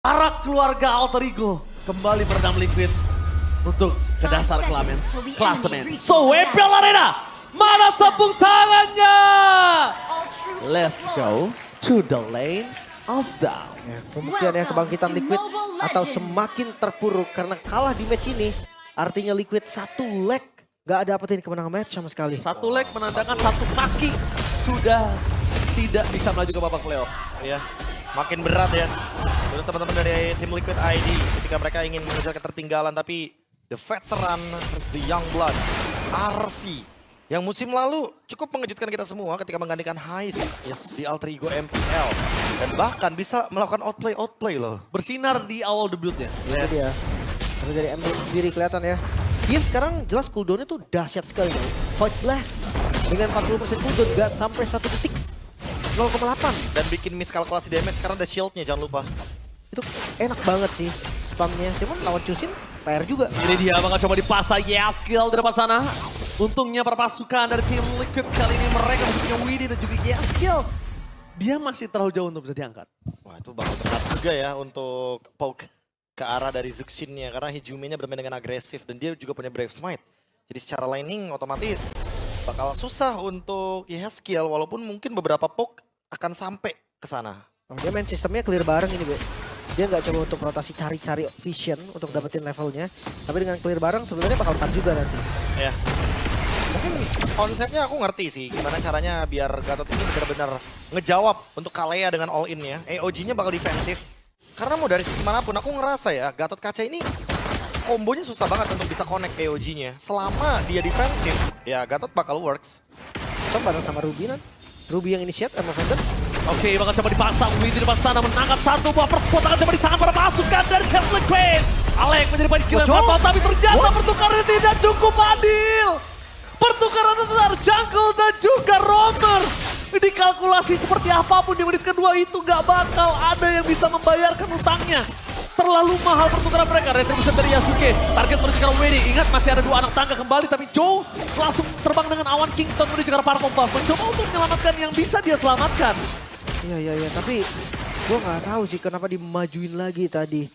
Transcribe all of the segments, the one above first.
Para keluarga Alter Ego kembali meredam Liquid untuk ke dasar klasemen. So, WPL Arena, mana tepuk tangannya? Let's go to the lane of down. Ya, pembuktian ya kebangkitan Liquid atau semakin terpuruk karena kalah di match ini. Artinya Liquid satu leg gak dapetin kemenangan match sama sekali. Satu leg menandakan satu kaki sudah tidak bisa melaju ke babak playoff. Ya, makin berat ya. Untuk teman-teman dari tim Liquid ID ketika mereka ingin mengejar ketertinggalan, tapi the veteran versus the young blood, RV, yang musim lalu cukup mengejutkan kita semua ketika menggantikan Hais di Alter Ego MPL. Dan bahkan bisa melakukan outplay loh. Bersinar di awal debutnya. Itu dia. Terus dari Emblem sendiri kelihatan ya. Dia sekarang jelas cooldownnya tuh dahsyat sekali. Void Blast dengan 40% cooldown gak sampai 1 detik. 0,8. Dan bikin miskalkulasi damage karena ada shieldnya, jangan lupa. Itu enak banget sih spamnya. Cuman lawan Chusin PR juga. Ini dia bakal coba dipasang Yaskill di depan sana. Untungnya para pasukan dari tim Liquid kali ini mereka punya Widdy dan juga Yaskill. Dia masih terlalu jauh untuk bisa diangkat. Wah, itu bakal berat juga ya untuk poke ke arah dari Zuxin-nya karena Hijumi-nya bermain dengan agresif dan dia juga punya Brave Smite. Jadi secara laning otomatis bakal susah untuk Yaskill walaupun mungkin beberapa poke akan sampai ke sana. Oh, dia main sistemnya clear bareng ini, Be. Dia nggak coba untuk rotasi cari-cari vision untuk dapetin levelnya. Tapi dengan clear bareng sebenarnya bakal fun juga nanti. Ya. Mungkin konsepnya aku ngerti sih gimana caranya biar Gatot ini benar-benar ngejawab untuk Kalea dengan all in-nya. AOG-nya bakal defensif. Karena mau dari sisi manapun aku ngerasa ya Gatot Kaca ini kombonya susah banget untuk bisa connect AOG-nya. Selama dia defensif, ya Gatot bakal works. Kita bareng sama Ruby kan. Ruby yang initiate, Emma Fender. Oke, bakal coba dipasang Widdy di depan sana menangkap satu buah perspot akan coba ditahan para pasukan dari Tim Liquid. Alek menjadi poin kill yang sama, tapi ternyata pertukarannya tidak cukup adil. Pertukaran antara Jungle dan juga Roamer. Dikalkulasi seperti apapun di menit kedua itu gak bakal ada yang bisa membayarkan utangnya. Terlalu mahal pertukaran mereka. Retribution dari Yasuke. Target menuju ke Widdy. Ingat masih ada dua anak tangga kembali. Tapi Joe langsung terbang dengan awan Kingston menuju ke arah para pompa. Mencoba untuk menyelamatkan yang bisa dia selamatkan. Iya. Tapi gue nggak tahu sih kenapa dimajuin lagi tadi.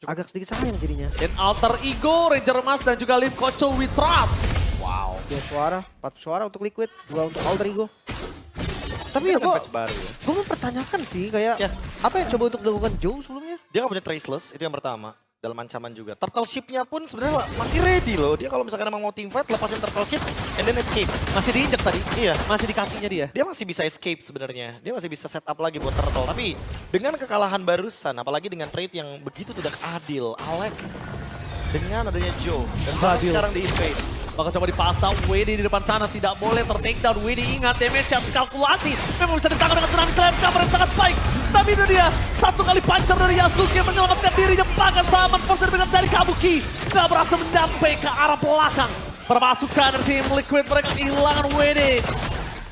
Agak sedikit sayang jadinya. Dan Alter Ego, Ranger Emas dan juga Leaf Kocho with Trust. Wow. 2 suara, 4 suara untuk Liquid, 2 untuk Alter Ego. Tapi ya Patch baru ya. gue mempertanyakan sih kayak apa yang coba untuk dilakukan Joe sebelumnya? Dia nggak punya traceless, itu yang pertama. Dalam ancaman juga. Turtle ship-nya pun sebenarnya masih ready loh. Dia kalau misalkan emang mau team fight, lepasin turtle ship and then escape. Masih diinjek tadi? Iya. Masih di kakinya dia? Dia masih bisa escape sebenarnya. Dia masih bisa set up lagi buat turtle. Tapi dengan kekalahan barusan, apalagi dengan trade yang begitu tidak adil, Alek dengan adanya Joe dan bahkan sekarang di invade. Bakal coba dipasang Widdy di depan sana, tidak boleh ter-takedown. Widdy ingat damage yang kalkulasi. Memang bisa ditangkap dengan tsunami slam cover yang sangat baik. Tapi itu dia, satu kali puncher dari Yasuke menyelamatkan dirinya. Bahkan sahabat force dari Kabuki. Gak berhasil mencapai ke arah belakang. Para pasukan dari tim Liquid mereka kehilangan Widdy.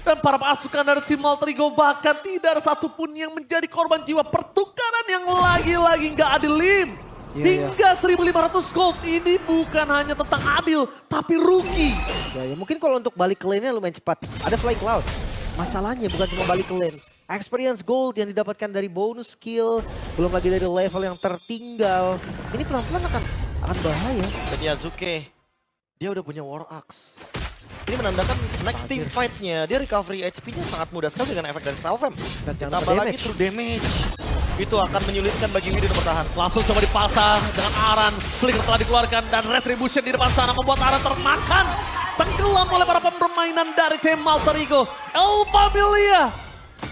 Dan para pasukan dari tim Alter Ego bahkan tidak ada satupun yang menjadi korban jiwa. Pertukaran yang lagi-lagi gak adil, Lim. Hingga 1.500 gold ini bukan hanya tentang adil, tapi rugi. Ya, mungkin kalau untuk balik ke lane-nya lumayan cepat. Ada Flying Cloud. Masalahnya bukan cuma balik ke lane. Experience gold yang didapatkan dari bonus skill, belum lagi dari level yang tertinggal. Ini pelan-pelan akan bahaya. Dan Yasuke, dia udah punya War Axe. Ini menandakan next team fight-nya, dia recovery HP-nya sangat mudah sekali dengan efek dari spell fam. Dan jangan Tambah lagi true damage. Itu akan menyulitkan bagi Widdy untuk bertahan. Langsung coba dipasang dengan Aran. Flicker telah dikeluarkan dan Retribution di depan sana membuat Aran termakan. Tenggelam oleh para permainan dari tim Alter Ego. El Familia.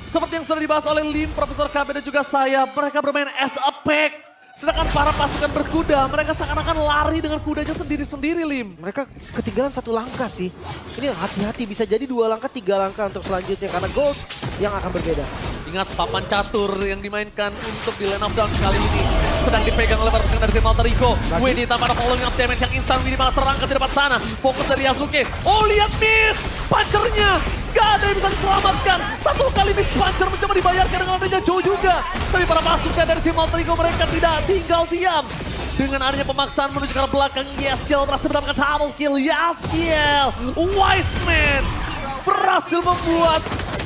Seperti yang sudah dibahas oleh Lim, Profesor KB dan juga saya. Mereka bermain as a pack. Sedangkan para pasukan berkuda, mereka seakan-akan lari dengan kudanya sendiri-sendiri, Lim. Mereka ketinggalan 1 langkah sih. Ini hati-hati, bisa jadi 2 langkah, 3 langkah untuk selanjutnya. Karena gold yang akan berbeda. Ingat papan catur yang dimainkan untuk di lane of down kali ini sedang dipegang oleh para pasukan dari tim Alter Ego. Widdy tanpa ada following up damage yang instan. Widdy malah terangkat di depan sana. Fokus dari Yasuke. Oh, lihat miss! Punchernya! Gak ada yang bisa diselamatkan. Satu kali miss puncher mencoba dibayarkan dengan adanya Joe juga. Tapi para pasukan dari tim Alter Ego mereka tidak tinggal diam. Dengan adanya pemaksaan menuju ke arah belakang, Yaskill berhasil mendapatkan double kill. Yaskill, Wise Man berhasil membuat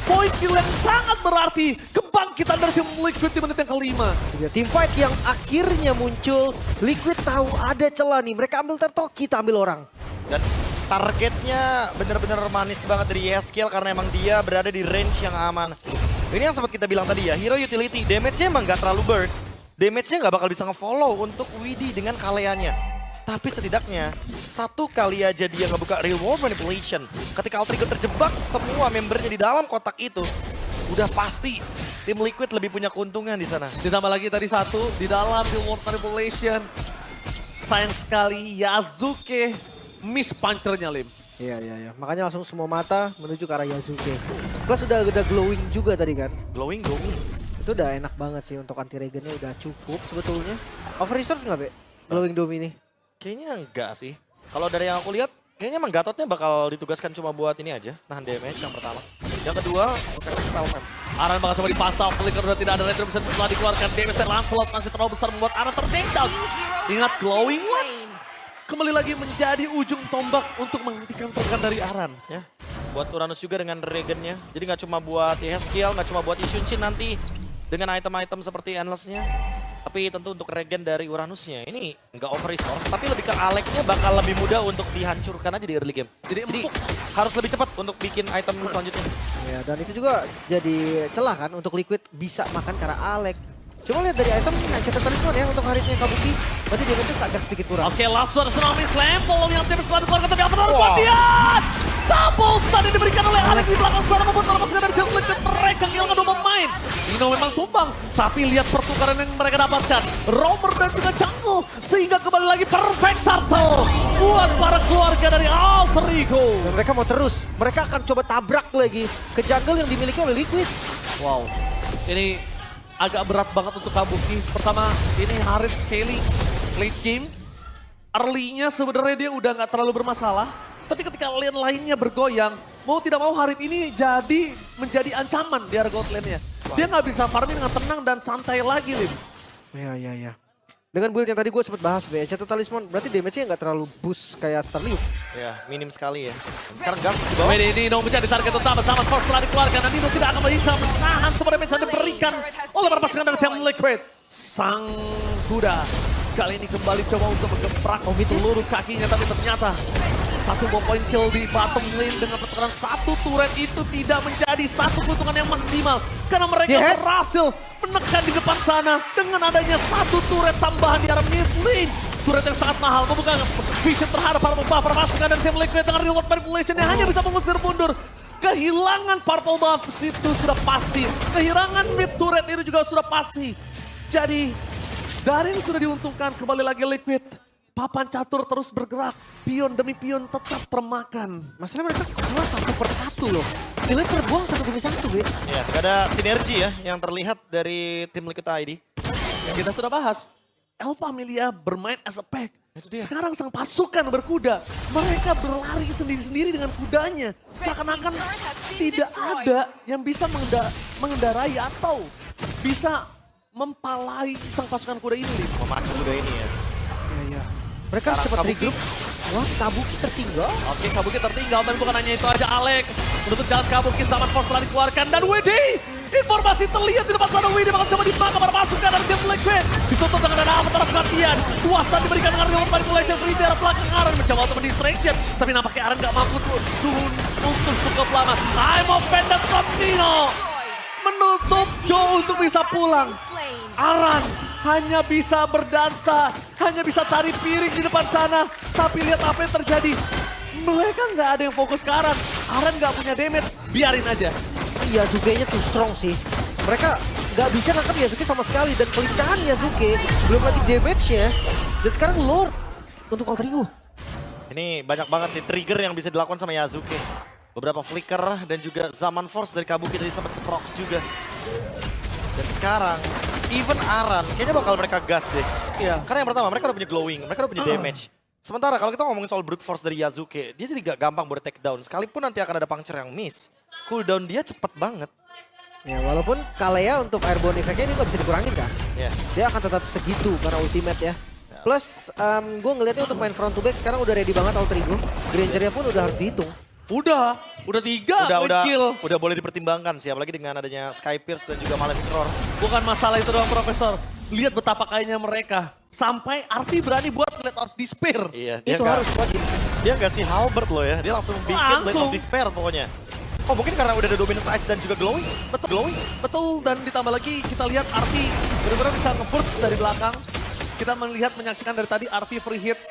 poin kill yang sangat berarti. kebangkitan dari tim Liquid di menit yang kelima. Ya, team fight yang akhirnya muncul. Liquid tahu ada celah nih. Mereka ambil turtle, kita ambil orang. Dan targetnya bener-bener manis banget dari Yeskiel karena emang dia berada di range yang aman. Ini yang sempat kita bilang tadi ya, hero utility. Damage-nya emang gak terlalu burst. Damage-nya gak bakal bisa nge-follow untuk Widdy dengan kaleannya. Tapi setidaknya, satu kali aja dia ngebuka real world manipulation. Ketika Altrigo terjebak, semua membernya di dalam kotak itu. Udah pasti tim Liquid lebih punya keuntungan di sana. Ditambah lagi tadi satu di dalam real world manipulation. Sayang sekali Yasuke miss punchernya, Lim. Iya. Makanya langsung semua mata menuju ke arah Yasuke. Plus udah glowing juga tadi kan. Glowing. Itu udah enak banget sih untuk anti regennya udah cukup sebetulnya. Over resource nggak, Be? Glowing Dome ini? Kayaknya enggak sih. Kalau dari yang aku lihat, kayaknya emang Gatotnya bakal ditugaskan cuma buat ini aja. Nahan damage yang pertama. Yang kedua, efek spell map. Aran bakal coba dipasang, Flicker udah tidak ada retribution setelah dikeluarkan. Damage dari Lancelot masih terlalu besar membuat Aran ter-take down. Ingat glowing kembali lagi menjadi ujung tombak untuk menghentikan pergerakan dari Aran. Ya, buat Uranus juga dengan regennya. Jadi nggak cuma buat Yeskiel, nggak cuma buat Ishunshin nanti dengan item-item seperti Endless-nya. Tapi tentu untuk regen dari Uranusnya ini nggak over resource, tapi lebih ke Alec-nya bakal lebih mudah untuk dihancurkan aja di early game. Jadi harus lebih cepat untuk bikin item selanjutnya. Ya, dan itu juga jadi celah kan untuk Liquid bisa makan karena Alec. Cuma lihat dari item Enchanted Talisman ya untuk hari ini Kabuki. Berarti dia itu agak sedikit kurang. Oke, last one Tsunami Slam, follow yang tim setelah dikeluarkan tapi Alpha kemudian double stun yang diberikan oleh Alec di belakang sana membuat lepaskan dari tim Liquid. Mereka kehilangan 2 pemain. Nino memang tumbang, tapi lihat pertukaran yang mereka dapatkan. Romer dan juga Jungle, sehingga kembali lagi perfect turtle buat para keluarga dari Alter Ego. Dan mereka mau terus. Mereka akan coba tabrak lagi ke jungle yang dimiliki oleh Liquid. Wow, ini agak berat banget untuk Kabuki. Pertama, ini Haris scaling late game. Early-nya sebenarnya dia udah nggak terlalu bermasalah. Tapi ketika lane lainnya bergoyang, mau tidak mau Harit ini menjadi ancaman di area gold lane-nya. Dia nggak bisa farming dengan tenang dan santai lagi, Lim. Ya. Dengan build yang tadi gue sempat bahas, Enchanted Talisman berarti damage-nya nggak terlalu boost kayak Starlight. Ya, minim sekali ya. Dan sekarang Gams di bawah. Ini Nino menjadi target utama sama Force telah dikeluarkan. Dan Nino tidak akan bisa menahan semua damage yang diberikan oleh para pasukan dari tim Liquid. Sang kuda kali ini kembali coba untuk menggebrak seluruh kakinya, tapi ternyata satu point kill di bottom lane dengan pertukaran satu turret itu tidak menjadi satu keuntungan yang maksimal. Karena mereka berhasil menekan di depan sana dengan adanya satu turret tambahan di arah mid lane. Turret yang sangat mahal membuka vision terhadap para pasukan dan tim Liquid dengan real world manipulation yang hanya bisa mengusir mundur. Kehilangan purple buff itu sudah pasti. Kehilangan mid turret itu juga sudah pasti. Jadi dari yang sudah diuntungkan kembali lagi Liquid. Papan catur terus bergerak, pion demi pion tetap termakan. Masalah mereka keluar satu per satu loh. Nilai terbuang satu demi satu, Be. Ya, gak ada sinergi ya yang terlihat dari tim Liquid ID. Kita sudah bahas, El Familia bermain as a pack. Sekarang sang pasukan berkuda, mereka berlari sendiri-sendiri dengan kudanya. Seakan-akan tidak ada yang bisa mengendarai atau bisa mempalai sang pasukan kuda ini. Memacu kuda ini ya. Iya. Mereka cepat regroup. Wah, Kabuki tertinggal. Oke, Kabuki tertinggal, tapi bukan hanya itu aja. Alec menutup jalan Kabuki, Zaman Force telah dikeluarkan. Dan WD, informasi terlihat di depan sana. WD bakal coba dibakar para pasukan dari tim Liquid. Ditutup dengan ada antara perhatian. Kuasa diberikan dengan real manipulation free dari belakang Aran. Mencoba untuk distraction, tapi nampaknya Aran gak mampu turun untuk cukup lama. I'm offended from Nino. Menutup Joe untuk bisa pulang. Aran hanya bisa berdansa, hanya bisa cari piring di depan sana. Tapi lihat apa yang terjadi. Mereka nggak ada yang fokus ke Aran. Aran nggak punya damage, biarin aja. Yasuke-nya too strong sih. Mereka nggak bisa nangkep Yasuke sama sekali. Dan pelincahan Yasuke, belum lagi damage-nya. Dan sekarang Lord untuk Alter Ego. Ini banyak banget sih trigger yang bisa dilakukan sama Yasuke. Beberapa flicker dan juga Zaman Force dari Kabuki tadi sempat ke procs juga. Dan sekarang, even Aran, kayaknya bakal mereka gas deh. Iya. Karena yang pertama, mereka udah punya glowing, mereka udah punya damage. Sementara kalau kita ngomongin soal brute force dari Yasuke, dia jadi gak gampang buat take down. Sekalipun nanti akan ada puncture yang miss, cooldown dia cepet banget. Ya, walaupun Kalea untuk airborne effect-nya ini gak bisa dikurangin kan. Yeah. Dia akan tetap segitu karena ultimate ya. Plus, gue ngeliatnya untuk main front to back sekarang udah ready banget Alter Ego. Granger-nya pun udah harus dihitung. Udah Udah 3 udah kill. udah boleh dipertimbangkan sih, apalagi dengan adanya Sky Pierce dan juga Malefic Roar. Bukan masalah itu doang Profesor. Lihat betapa kayaknya mereka. Sampai Arfi berani buat Blade of Despair. Iya, Itu harus wajib. dia nggak si Halberd loh ya, dia langsung bikin Blade of Despair pokoknya. Oh mungkin karena udah ada Dominance Ice dan juga Glowing. Betul, dan ditambah lagi kita lihat Arfi benar-benar bisa nge-burst dari belakang. Kita menyaksikan dari tadi Arfi free hit.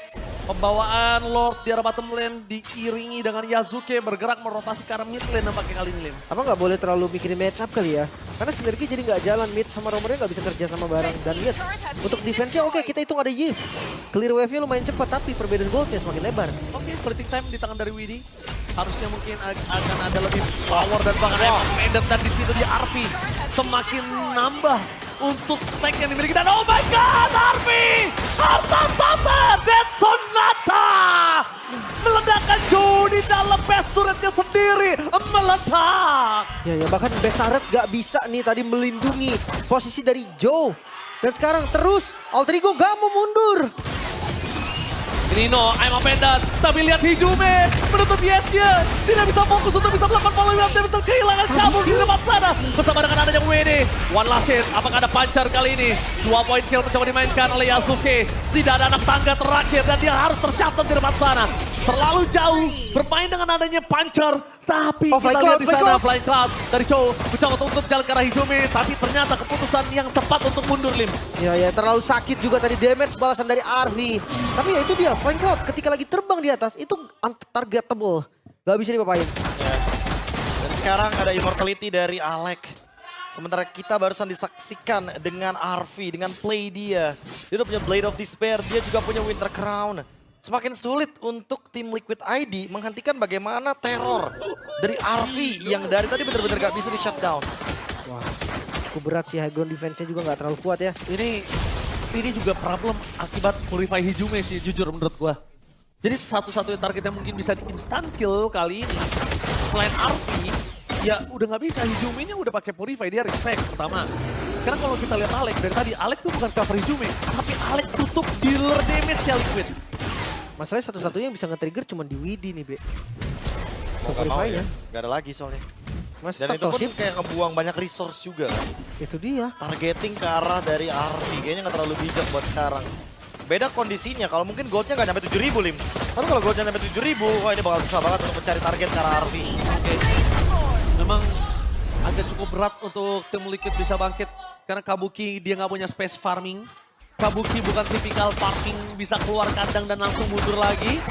Pembawaan Lord di arah bottom lane diiringi dengan Yasuke bergerak merotasi ke arah mid lane nampaknya kali ini, Lim. Apa nggak boleh terlalu mikirin match up kali ya? Karena sinergi jadi nggak jalan, mid sama roamernya nggak bisa kerja sama bareng. Dan lihat, untuk defense-nya oke, kita hitung ada Yves. Clear wave-nya lumayan cepat, tapi perbedaan goldnya semakin lebar. Oke, fleeting time di tangan dari Widdy. Harusnya mungkin akan ada lebih power dan bahkan emang dan di situ di Arfi semakin nambah untuk stack yang dimiliki. Dan oh my god, Arfi! Harta Tata! Dead Sonata! Meledakkan Joe di dalam best turretnya sendiri. Meledak! Ya bahkan best turret nggak bisa nih tadi melindungi posisi dari Joe. Dan sekarang terus Alterigo nggak mau mundur. Nino, I'm offended. Tapi lihat Hijume menutup yes-nya. Tidak bisa fokus untuk bisa melakukan follow up. Dia bisa kehilangan kabur di depan sana. Bersama dengan adanya WD. One last hit. Apakah ada pancar kali ini? 2 point kill mencoba dimainkan oleh Yasuke. Tidak ada anak tangga terakhir dan dia harus tercatat di depan sana. Terlalu jauh bermain dengan adanya pancar. Tapi kita lihat di sana Flying Cloud dari Cho mencoba untuk jalan ke arah Hijume. Tapi ternyata keputusan yang tepat untuk mundur, Lim. Ya terlalu sakit juga tadi damage balasan dari Arfi. Tapi ya itu dia Flying Cloud ketika lagi terbang di atas itu untargetable. Gak bisa dipapain. Ya. Dan sekarang ada immortality dari Alec. Sementara kita barusan disaksikan dengan Arfi, dengan play dia. Dia udah punya Blade of Despair, dia juga punya Winter Crown. Semakin sulit untuk tim Liquid ID menghentikan bagaimana teror dari Arfi yang dari tadi benar-benar gak bisa di shutdown. Wah, cukup berat sih, high ground defense-nya juga gak terlalu kuat ya. Ini juga problem akibat Purify Hijume sih jujur menurut gua. Jadi satu-satunya target yang mungkin bisa di instant kill kali ini selain Arfi, ya udah nggak bisa. Hijume-nya udah pakai Purify, dia respect pertama. Karena kalau kita lihat Alec dari tadi, Alec tuh bukan cover Hijume, tapi Alec tutup dealer damage-nya Liquid. Masalahnya satu-satunya yang bisa nge-trigger cuma di Widdy nih, Be. Mau gak mau ya, gak ada lagi soalnya. Dan itu pun kayak ngebuang banyak resource juga kan. Itu dia. Targeting ke arah dari Arfi, kayaknya gak terlalu bijak buat sekarang. Beda kondisinya, kalau mungkin goldnya gak nyampe 7.000 Lim. Tapi kalau goldnya nyampe 7.000, wah ini bakal susah banget untuk mencari target ke arah Arfi. Memang agak cukup berat untuk tim Liquid bisa bangkit. Karena Kabuki dia nggak punya space farming. Kabuki bukan tipikal farming bisa keluar kandang dan langsung mundur lagi.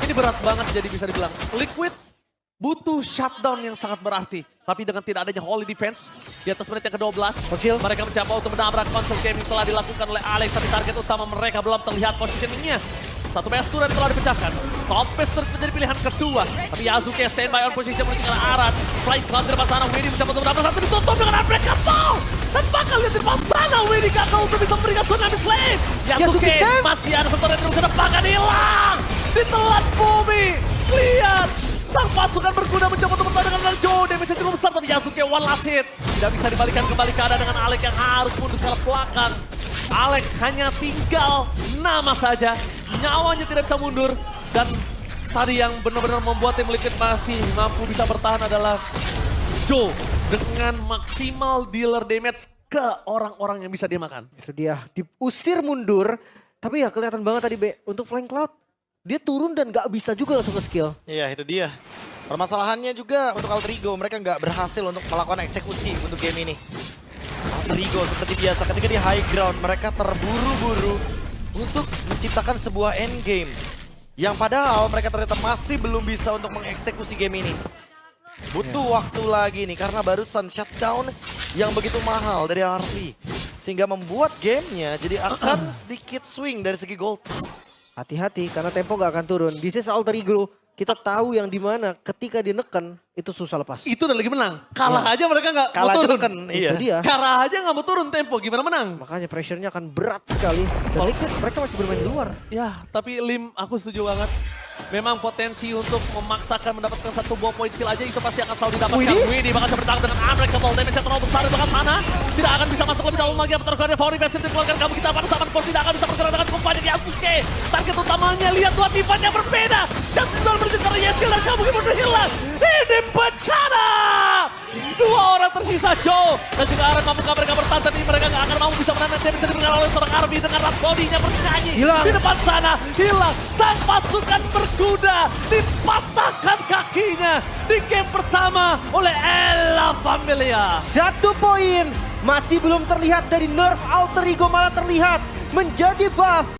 Ini berat banget jadi bisa dibilang. Liquid butuh shutdown yang sangat berarti. Tapi dengan tidak adanya Holy Defense di atas menit yang ke-12. Mereka mencoba untuk menabrak konsol game yang telah dilakukan oleh Alex. Tapi target utama mereka belum terlihat positioningnya. Satu best turret telah dipecahkan. Top best turret menjadi pilihan kedua. Tapi Yasuke standby on position menuju ke arah Flying Cloud di depan sana. Widdy mencoba untuk mendapat satu ditutup dengan Unbreak Couple. Dan bakal lihat di depan sana. Widdy gagal untuk bisa memberikan Tsunami Slave. Yasuke masih ada satu turret yang bisa bahkan hilang. Ditelan bumi. Lihat. Sang pasukan berkuda mencoba untuk bertahan dengan Joe. Damage cukup besar tapi Yasuke one last hit. Tidak bisa dibalikan kembali keadaan dengan Alec yang harus mundur ke belakang. Alec hanya tinggal nama saja. Nyawanya tidak bisa mundur. Dan tadi yang benar-benar membuat tim Liquid masih mampu bisa bertahan adalah Joe. Dengan maksimal dealer damage ke orang-orang yang bisa dia makan. Itu dia, diusir mundur. Tapi ya kelihatan banget tadi Be, untuk Flying Cloud. Dia turun dan gak bisa juga langsung ke skill. Iya itu dia. Permasalahannya juga untuk Alterigo, mereka nggak berhasil untuk melakukan eksekusi untuk game ini. Alterigo seperti biasa ketika di high ground, mereka terburu-buru untuk menciptakan sebuah end game. Yang padahal mereka ternyata masih belum bisa untuk mengeksekusi game ini. Butuh waktu lagi nih karena barusan shutdown yang begitu mahal dari Arfi. Sehingga membuat gamenya jadi akan sedikit swing dari segi gold. Hati-hati karena tempo gak akan turun. This is Alterigo. Kita tahu yang dimana ketika dia neken itu susah lepas. Itu udah lagi menang. Kalah aja mereka nggak mau turun. Iya. Itu dia. Kalah aja nggak mau turun tempo. Gimana menang? Makanya pressure-nya akan berat sekali. Dan Liquid mereka masih bermain di luar. Ya tapi Lim aku setuju banget. Memang potensi untuk memaksakan mendapatkan satu buah point kill aja itu pasti akan selalu didapatkan. Widdy bakal bertahan dengan Unbreakable. Damage yang terlalu besar di belakang sana. Tidak akan bisa masuk lebih dalam lagi. Pertarungan for defensive dikeluarkan kamu kita pada saat pun tidak akan bisa bergerak dengan cukup banyak Yasuke. Target utamanya lihat dua tipe yang berbeda. Jatuh menuju ke arah Yasuke dan kamu berhilang. ini bencana. Dua orang tersisa, Joe dan juga Aren. Mampukah mereka bertahan? Tapi mereka gak akan mampu bisa menahan damage yang diberikan oleh seorang Army dengan Rhapsody-nya bernyanyi. Hilang. Di depan sana, hilang. Sang pasukan berkuda dipatahkan kakinya di game pertama oleh Ella Familia. 1 poin masih belum terlihat dari nerf alter ego, malah terlihat menjadi buff.